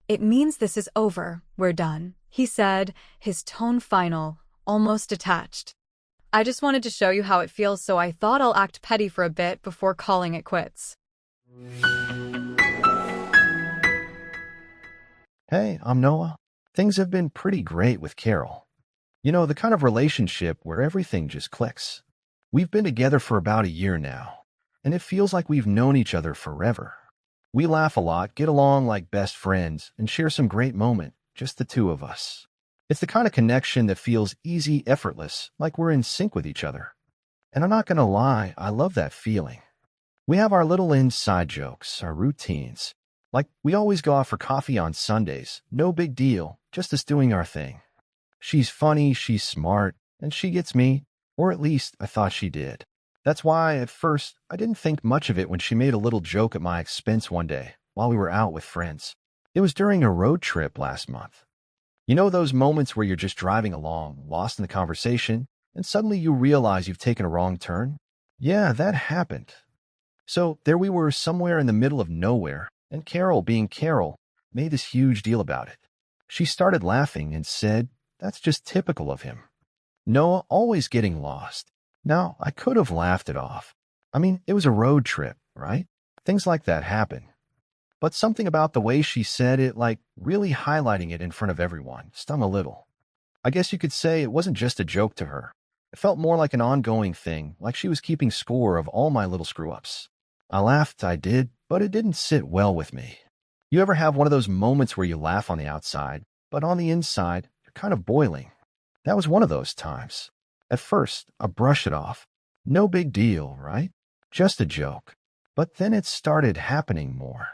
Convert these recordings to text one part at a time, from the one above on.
"It means this is over, we're done," he said, his tone final, almost detached. "I just wanted to show you how it feels, so I thought I'll act petty for a bit before calling it quits." Hey, I'm Noah. Things have been pretty great with Carol. You know, the kind of relationship where everything just clicks. We've been together for about a year now, and it feels like we've known each other forever. We laugh a lot, get along like best friends, and share some great moment, just the two of us. It's the kind of connection that feels easy, effortless, like we're in sync with each other. And I'm not gonna lie, I love that feeling. We have our little inside jokes, our routines. Like, we always go out for coffee on Sundays. No big deal, just us doing our thing. She's funny, she's smart, and she gets me, or at least I thought she did. That's why, at first, I didn't think much of it when she made a little joke at my expense one day while we were out with friends. It was during a road trip last month. You know those moments where you're just driving along, lost in the conversation, and suddenly you realize you've taken a wrong turn? Yeah, that happened. So there we were somewhere in the middle of nowhere, and Carol, being Carol, made this huge deal about it. She started laughing and said, "That's just typical of him. Noah always getting lost." Now, I could have laughed it off. I mean, it was a road trip, right? Things like that happen. But something about the way she said it, like really highlighting it in front of everyone, stung a little. I guess you could say it wasn't just a joke to her. It felt more like an ongoing thing, like she was keeping score of all my little screw-ups. I laughed, I did, but it didn't sit well with me. You ever have one of those moments where you laugh on the outside, but on the inside, you're kind of boiling? That was one of those times. At first, I brushed it off. No big deal, right? Just a joke. But then it started happening more.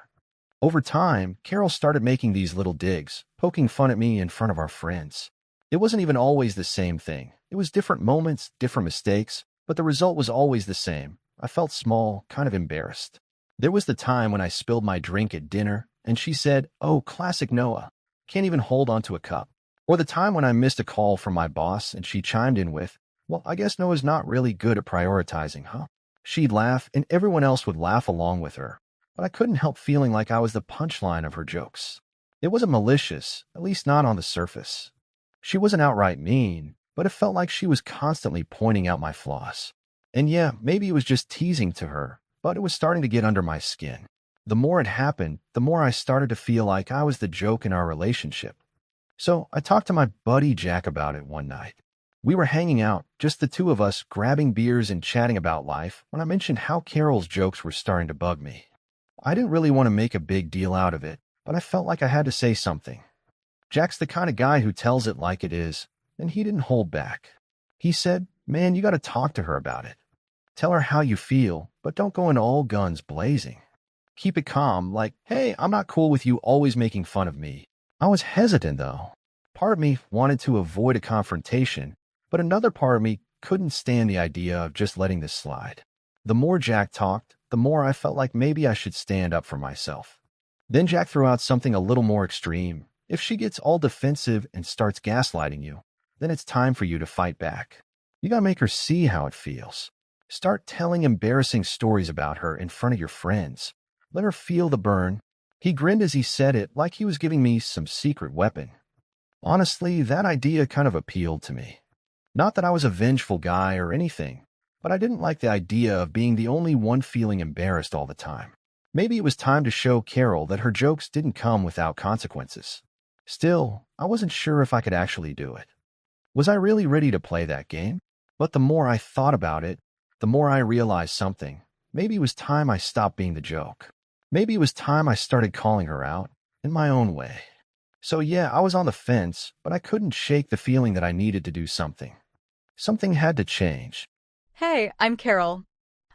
Over time, Carol started making these little digs, poking fun at me in front of our friends. It wasn't even always the same thing. It was different moments, different mistakes, but the result was always the same. I felt small, kind of embarrassed. There was the time when I spilled my drink at dinner, and she said, "Oh, classic Noah. Can't even hold onto a cup." Or the time when I missed a call from my boss, and she chimed in with, "Well, I guess Noah's not really good at prioritizing, huh?" She'd laugh, and everyone else would laugh along with her. But I couldn't help feeling like I was the punchline of her jokes. It wasn't malicious, at least not on the surface. She wasn't outright mean, but it felt like she was constantly pointing out my flaws. And yeah, maybe it was just teasing to her, but it was starting to get under my skin. The more it happened, the more I started to feel like I was the joke in our relationship. So I talked to my buddy Jack about it one night. We were hanging out, just the two of us, grabbing beers and chatting about life, when I mentioned how Carol's jokes were starting to bug me. I didn't really want to make a big deal out of it, but I felt like I had to say something. Jack's the kind of guy who tells it like it is, and he didn't hold back. He said, "Man, you got to talk to her about it. Tell her how you feel, but don't go in all guns blazing. Keep it calm, like, hey, I'm not cool with you always making fun of me." I was hesitant, though. Part of me wanted to avoid a confrontation, but another part of me couldn't stand the idea of just letting this slide. The more Jack talked, the more I felt like maybe I should stand up for myself. Then Jack threw out something a little more extreme. If she gets all defensive and starts gaslighting you, then it's time for you to fight back. You gotta make her see how it feels. Start telling embarrassing stories about her in front of your friends. Let her feel the burn. He grinned as he said it, like he was giving me some secret weapon. Honestly, that idea kind of appealed to me. Not that I was a vengeful guy or anything, but I didn't like the idea of being the only one feeling embarrassed all the time. Maybe it was time to show Carol that her jokes didn't come without consequences. Still, I wasn't sure if I could actually do it. Was I really ready to play that game? But the more I thought about it, the more I realized something. Maybe it was time I stopped being the joke. Maybe it was time I started calling her out, in my own way. So yeah, I was on the fence, but I couldn't shake the feeling that I needed to do something. Something had to change. "Hey, I'm Carol.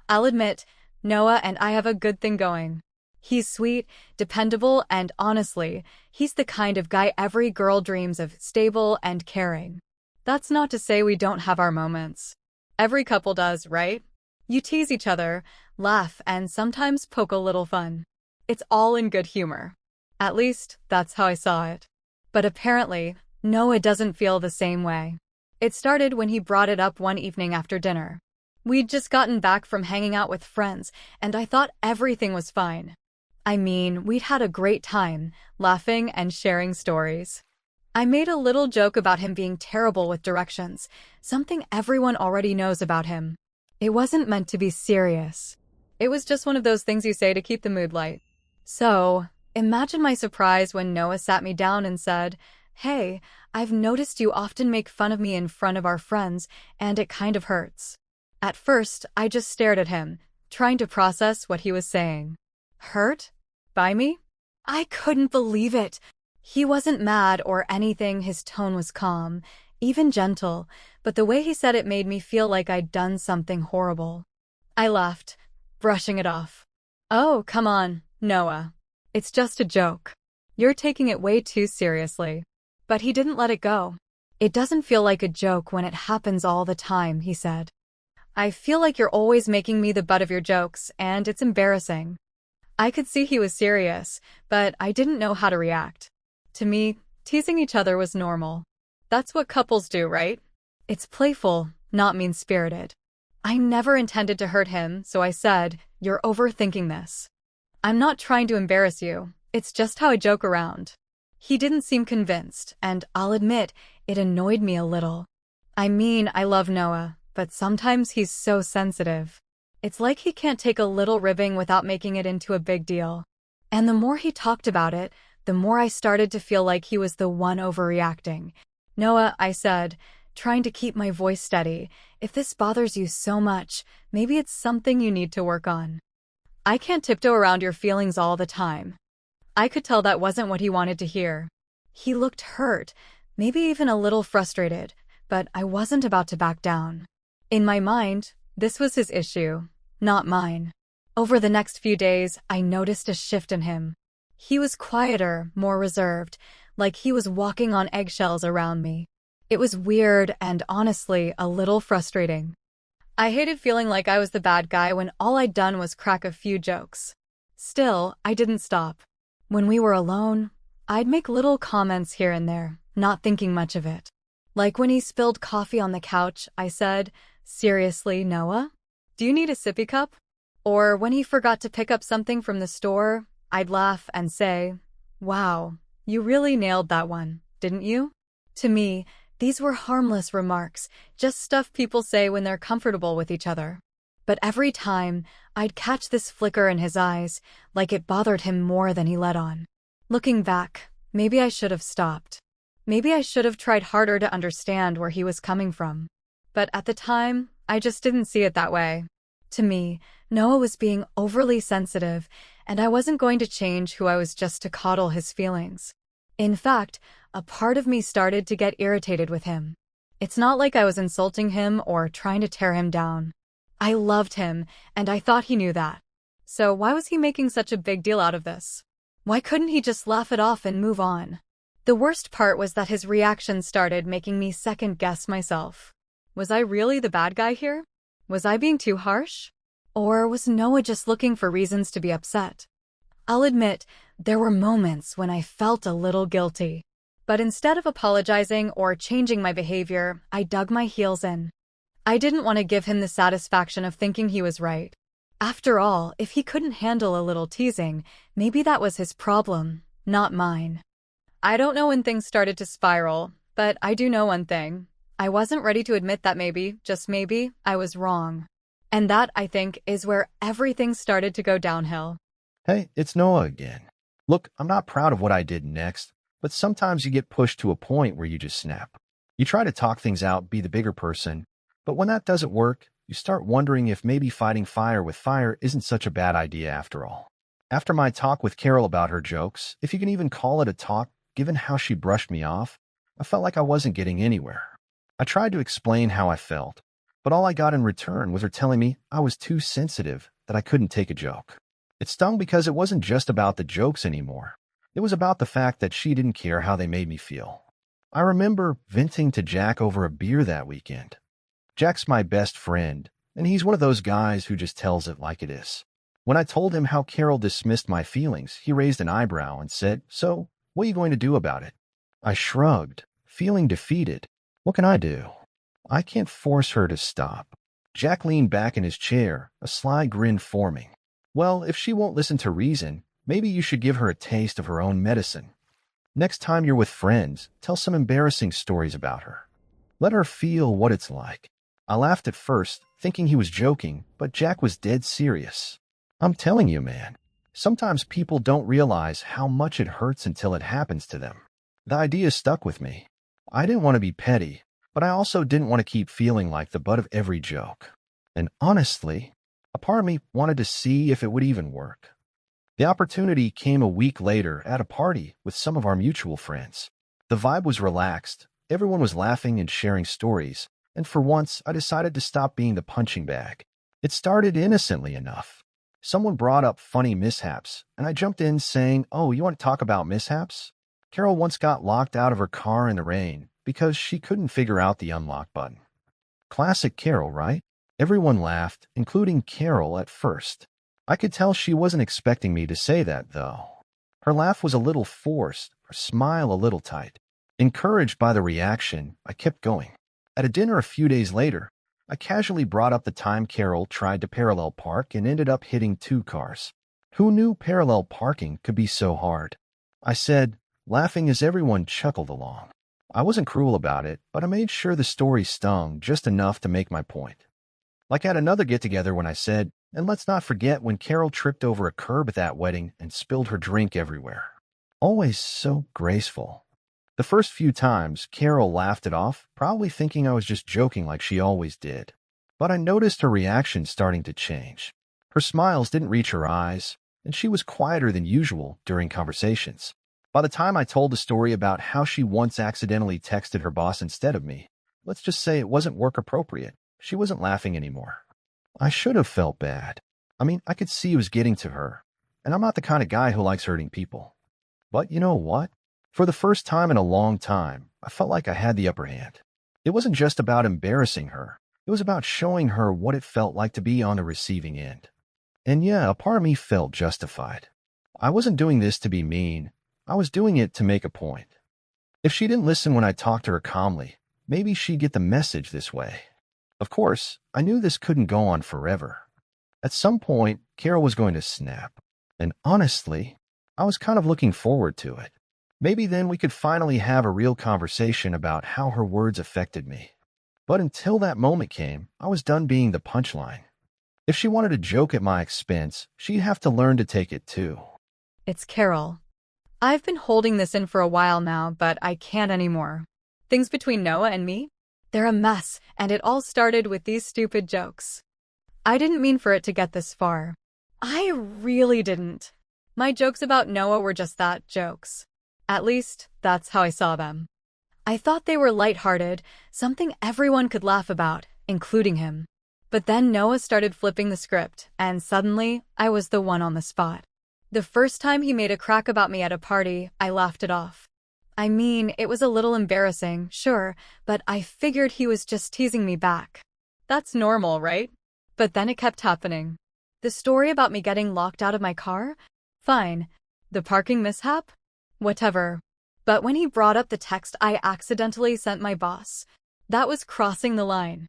I'll admit, Noah and I have a good thing going. He's sweet, dependable, and honestly, he's the kind of guy every girl dreams of, stable and caring. That's not to say we don't have our moments. Every couple does, right? You tease each other, laugh, and sometimes poke a little fun. It's all in good humor. At least, that's how I saw it. But apparently, Noah doesn't feel the same way. It started when he brought it up one evening after dinner. We'd just gotten back from hanging out with friends, and I thought everything was fine. I mean, we'd had a great time, laughing and sharing stories. I made a little joke about him being terrible with directions, something everyone already knows about him. It wasn't meant to be serious. It was just one of those things you say to keep the mood light. So, imagine my surprise when Noah sat me down and said, "Hey, I've noticed you often make fun of me in front of our friends, and it kind of hurts." At first, I just stared at him, trying to process what he was saying. Hurt? By me? I couldn't believe it. He wasn't mad or anything, his tone was calm, even gentle, but the way he said it made me feel like I'd done something horrible. I laughed, brushing it off. Oh, come on, Noah. It's just a joke. You're taking it way too seriously. But he didn't let it go. It doesn't feel like a joke when it happens all the time, he said. I feel like you're always making me the butt of your jokes, and it's embarrassing. I could see he was serious, but I didn't know how to react. To me, teasing each other was normal. That's what couples do, right? It's playful, not mean-spirited. I never intended to hurt him, so I said, "You're overthinking this." I'm not trying to embarrass you. It's just how I joke around. He didn't seem convinced, and I'll admit, it annoyed me a little. I mean, I love Noah, but sometimes he's so sensitive. It's like he can't take a little ribbing without making it into a big deal. And the more he talked about it, the more I started to feel like he was the one overreacting. "Noah," I said, trying to keep my voice steady, "if this bothers you so much, maybe it's something you need to work on. I can't tiptoe around your feelings all the time." I could tell that wasn't what he wanted to hear. He looked hurt, maybe even a little frustrated, but I wasn't about to back down. In my mind, this was his issue, not mine. Over the next few days, I noticed a shift in him. He was quieter, more reserved, like he was walking on eggshells around me. It was weird and honestly a little frustrating. I hated feeling like I was the bad guy when all I'd done was crack a few jokes. Still, I didn't stop. When we were alone, I'd make little comments here and there, not thinking much of it. Like when he spilled coffee on the couch, I said, "Seriously, Noah? Do you need a sippy cup?" Or when he forgot to pick up something from the store, I'd laugh and say, "Wow, you really nailed that one, didn't you?" To me, these were harmless remarks, just stuff people say when they're comfortable with each other. But every time, I'd catch this flicker in his eyes, like it bothered him more than he let on. Looking back, maybe I should have stopped. Maybe I should have tried harder to understand where he was coming from. But at the time, I just didn't see it that way. To me, Noah was being overly sensitive, and I wasn't going to change who I was just to coddle his feelings. In fact, a part of me started to get irritated with him. It's not like I was insulting him or trying to tear him down. I loved him, and I thought he knew that. So why was he making such a big deal out of this? Why couldn't he just laugh it off and move on? The worst part was that his reaction started making me second-guess myself. Was I really the bad guy here? Was I being too harsh? Or was Noah just looking for reasons to be upset? I'll admit, there were moments when I felt a little guilty. But instead of apologizing or changing my behavior, I dug my heels in. I didn't want to give him the satisfaction of thinking he was right. After all, if he couldn't handle a little teasing, maybe that was his problem, not mine. I don't know when things started to spiral, but I do know one thing. I wasn't ready to admit that maybe, just maybe, I was wrong. And that, I think, is where everything started to go downhill. Hey, it's Noah again. Look, I'm not proud of what I did next, but sometimes you get pushed to a point where you just snap. You try to talk things out, be the bigger person, but when that doesn't work, you start wondering if maybe fighting fire with fire isn't such a bad idea after all. After my talk with Carol about her jokes, if you can even call it a talk, given how she brushed me off, I felt like I wasn't getting anywhere. I tried to explain how I felt, but all I got in return was her telling me I was too sensitive, that I couldn't take a joke. It stung because it wasn't just about the jokes anymore. It was about the fact that she didn't care how they made me feel. I remember venting to Jack over a beer that weekend. Jack's my best friend, and he's one of those guys who just tells it like it is. When I told him how Carol dismissed my feelings, he raised an eyebrow and said, "So, what are you going to do about it?" I shrugged, feeling defeated. What can I do? I can't force her to stop. Jack leaned back in his chair, a sly grin forming. Well, if she won't listen to reason, Maybe you should give her a taste of her own medicine. Next time you're with friends, tell some embarrassing stories about her. Let her feel what it's like. I laughed at first, thinking he was joking, but Jack was dead serious. I'm telling you, man, sometimes people don't realize how much it hurts until it happens to them. The idea stuck with me. I didn't want to be petty, but I also didn't want to keep feeling like the butt of every joke. And honestly, a part of me wanted to see if it would even work. The opportunity came a week later at a party with some of our mutual friends. The vibe was relaxed, everyone was laughing and sharing stories, and for once I decided to stop being the punching bag. It started innocently enough. Someone brought up funny mishaps, and I jumped in saying, "Oh, you want to talk about mishaps?" Carol once got locked out of her car in the rain because she couldn't figure out the unlock button. Classic Carol, right? Everyone laughed, including Carol at first. I could tell she wasn't expecting me to say that, though. Her laugh was a little forced, her smile a little tight. Encouraged by the reaction, I kept going. At a dinner a few days later, I casually brought up the time Carol tried to parallel park and ended up hitting two cars. Who knew parallel parking could be so hard? I said, laughing as everyone chuckled along. I wasn't cruel about it, but I made sure the story stung just enough to make my point. Like at another get-together when I said, and let's not forget when Carol tripped over a curb at that wedding and spilled her drink everywhere. Always so graceful. The first few times, Carol laughed it off, probably thinking I was just joking like she always did. But I noticed her reaction starting to change. Her smiles didn't reach her eyes, and she was quieter than usual during conversations. By the time I told the story about how she once accidentally texted her boss instead of me, let's just say it wasn't work appropriate, she wasn't laughing anymore. I should have felt bad. I mean, I could see it was getting to her, and I'm not the kind of guy who likes hurting people. But you know what? For the first time in a long time, I felt like I had the upper hand. It wasn't just about embarrassing her. It was about showing her what it felt like to be on the receiving end. And yeah, a part of me felt justified. I wasn't doing this to be mean. I was doing it to make a point. If she didn't listen when I talked to her calmly, maybe she'd get the message this way. Of course, I knew this couldn't go on forever. At some point, Carol was going to snap. And honestly, I was kind of looking forward to it. Maybe then we could finally have a real conversation about how her words affected me. But until that moment came, I was done being the punchline. If she wanted to joke at my expense, she'd have to learn to take it too. It's Carol. I've been holding this in for a while now, but I can't anymore. Things between Noah and me? They're a mess, and it all started with these stupid jokes. I didn't mean for it to get this far. I really didn't. My jokes about Noah were just that, jokes. At least, that's how I saw them. I thought they were lighthearted, something everyone could laugh about, including him. But then Noah started flipping the script, and suddenly, I was the one on the spot. The first time he made a crack about me at a party, I laughed it off. I mean, it was a little embarrassing, sure, but I figured he was just teasing me back. That's normal, right? But then it kept happening. The story about me getting locked out of my car? Fine. The parking mishap? Whatever. But when he brought up the text I accidentally sent my boss, that was crossing the line.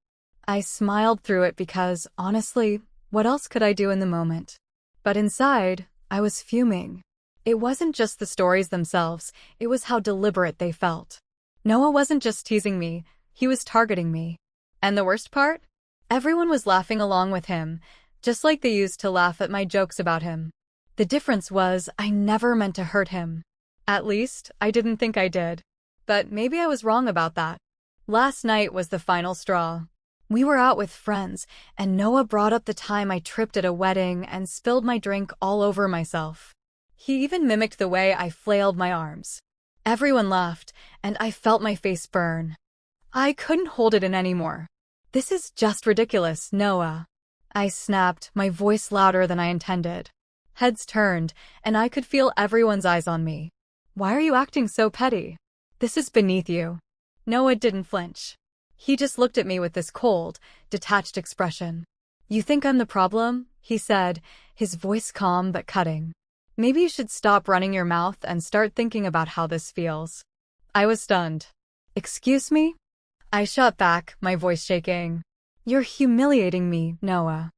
I smiled through it because, honestly, what else could I do in the moment? But inside, I was fuming. It wasn't just the stories themselves, it was how deliberate they felt. Noah wasn't just teasing me, he was targeting me. And the worst part? Everyone was laughing along with him, just like they used to laugh at my jokes about him. The difference was I never meant to hurt him. At least, I didn't think I did. But maybe I was wrong about that. Last night was the final straw. We were out with friends, and Noah brought up the time I tripped at a wedding and spilled my drink all over myself. He even mimicked the way I flailed my arms. Everyone laughed, and I felt my face burn. I couldn't hold it in anymore. This is just ridiculous, Noah. I snapped, my voice louder than I intended. Heads turned, and I could feel everyone's eyes on me. Why are you acting so petty? This is beneath you. Noah didn't flinch. He just looked at me with this cold, detached expression. You think I'm the problem? He said, his voice calm but cutting. Maybe you should stop running your mouth and start thinking about how this feels. I was stunned. Excuse me? I shot back, my voice shaking. You're humiliating me, Noah.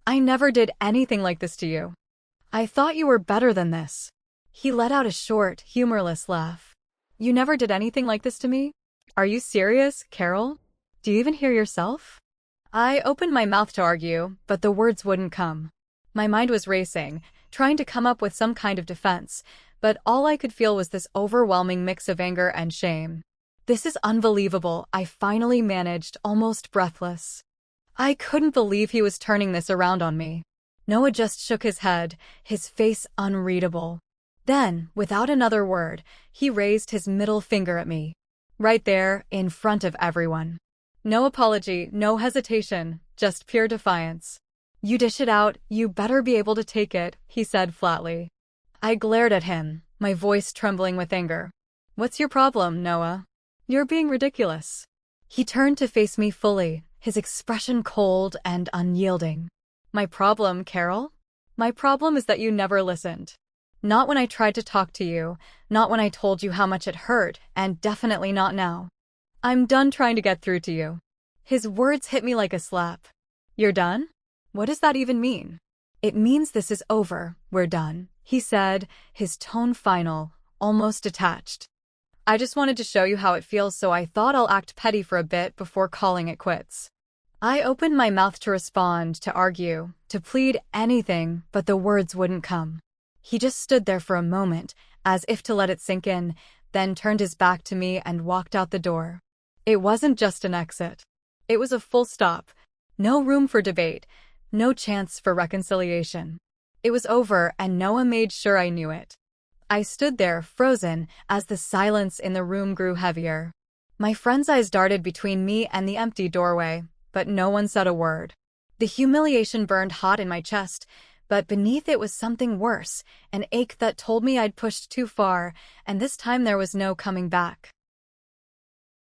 I never did anything like this to you. I thought you were better than this. He let out a short, humorless laugh. You never did anything like this to me? Are you serious, Carol? Do you even hear yourself? I opened my mouth to argue, but the words wouldn't come. My mind was racing, trying to come up with some kind of defense, but all I could feel was this overwhelming mix of anger and shame. This is unbelievable, I finally managed, almost breathless. I couldn't believe he was turning this around on me. Noah just shook his head, his face unreadable. Then, without another word, he raised his middle finger at me. Right there, in front of everyone. No apology, no hesitation, just pure defiance. You dish it out, you better be able to take it, he said flatly. I glared at him, my voice trembling with anger. What's your problem, Noah? You're being ridiculous. He turned to face me fully, his expression cold and unyielding. My problem, Carol? My problem is that you never listened. Not when I tried to talk to you, not when I told you how much it hurt, and definitely not now. I'm done trying to get through to you. His words hit me like a slap. You're done? What does that even mean? It means this is over, we're done, he said, his tone final, almost detached. I just wanted to show you how it feels, so I thought I'll act petty for a bit before calling it quits. I opened my mouth to respond, to argue, to plead anything, but the words wouldn't come. He just stood there for a moment, as if to let it sink in, then turned his back to me and walked out the door. It wasn't just an exit. It was a full stop. No room for debate, no chance for reconciliation. It was over, and Noah made sure I knew it. I stood there, frozen, as the silence in the room grew heavier. My friend's eyes darted between me and the empty doorway, but no one said a word. The humiliation burned hot in my chest, but beneath it was something worse, an ache that told me I'd pushed too far, and this time there was no coming back.